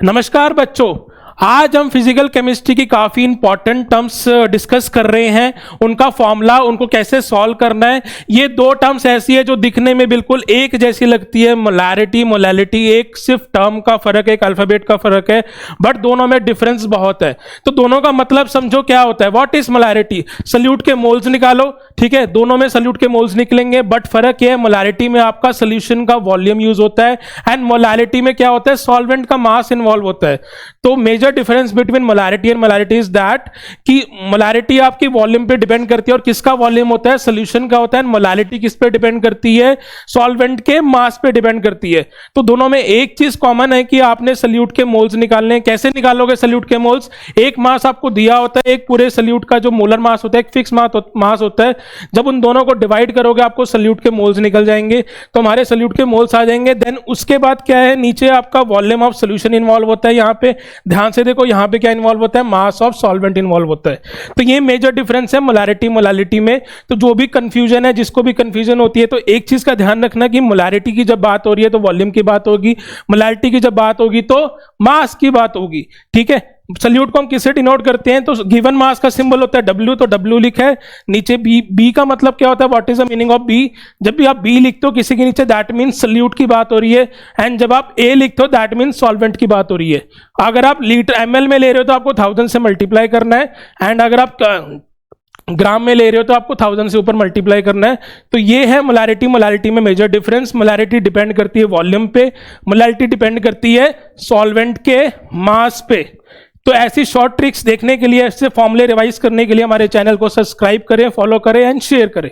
नमस्कार बच्चों, आज हम फिजिकल केमिस्ट्री की काफ़ी इंपॉर्टेंट टर्म्स डिस्कस कर रहे हैं। उनका फॉर्मूला, उनको कैसे सॉल्व करना है। ये दो टर्म्स ऐसी है जो दिखने में बिल्कुल एक जैसी लगती है, मोलैरिटी मोलैलिटी, एक सिर्फ टर्म का फर्क है, एक अल्फाबेट का फर्क है, बट दोनों में डिफरेंस बहुत है। तो दोनों का मतलब समझो क्या होता है। What is molarity? सल्यूट के मोल्स निकालो, ठीक है, दोनों में सल्यूट के मोल्स निकलेंगे, बट फर्क ये है मोलैरिटी में आपका सोल्यूशन का वॉल्यूम यूज होता है एंड मोलैलिटी में क्या होता है, सॉल्वेंट का मास इन्वॉल्व होता है। तो major difference between molarity and molality is that कि मोलैरिटी आपकी वॉल्यूम पे डिपेंड करती है, और किसका वॉल्यूम होता है, सोल्यूशन का होता है। मोलैलिटी किस पे डिपेंड करती है, सॉल्वेंट के मास पे डिपेंड करती है। तो दोनों में एक चीज कॉमन है कि आपने सल्यूट के मोल्स निकालने हैं। कैसे निकालोगे सल्यूट के मोल्स? एक मास आपको दिया होता है, एक पूरे सल्यूट का जो मोलर मास होता है, एक फिक्स मास होता है। जब उन दोनों को डिवाइड करोगे आपको सल्यूट के मोल्स निकल जाएंगे। तो हमारे सल्यूट के मोल्स आ जाएंगे। देन उसके बाद क्या है, नीचे आपका वॉल्यूम ऑफ सोल्यूशन इन्वॉल्व होता है। यहाँ पे ध्यान से देखो, यहाँ पे क्या इन्वॉल्व होता है, मास ऑफ सॉल्वेंट इन्वॉल्व होता है। तो ये मेजर डिफरेंस है मोलैरिटी मोलैलिटी में। तो जो भी कंफ्यूजन है, जिसको भी कंफ्यूजन होती है, तो एक चीज का ध्यान रखना कि मोलैरिटी की जब बात हो रही है तो वॉल्यूम की बात होगी, मोलैलिटी की जब बात होगी तो मास की बात होगी। ठीक है, सल्यूट को हम किससे डिनोट करते हैं? तो गिवन मास का सिंबल होता है W, तो W लिखा है। नीचे B का मतलब क्या होता है, what is the meaning of B? जब भी आप B लिखते हो किसी के नीचे, दैट मीन्स सल्यूट की बात हो रही है। एंड जब आप A लिखते हो दैट मीन्स सॉल्वेंट की बात हो रही है। अगर आप लीटर ml में ले रहे हो तो आपको 1000 से मल्टीप्लाई करना है, एंड अगर आप ग्राम में ले रहे हो तो आपको 1000 से ऊपर मल्टीप्लाई करना है। तो ये है मोलैरिटी मोलैलिटी में मेजर डिफरेंस। मोलैरिटी डिपेंड करती है वॉल्यूम पे, मोलैलिटी डिपेंड करती है सॉल्वेंट के मास पे। तो ऐसी शॉर्ट ट्रिक्स देखने के लिए, ऐसे फॉर्मूले रिवाइज करने के लिए हमारे चैनल को सब्सक्राइब करें, फॉलो करें एंड शेयर करें।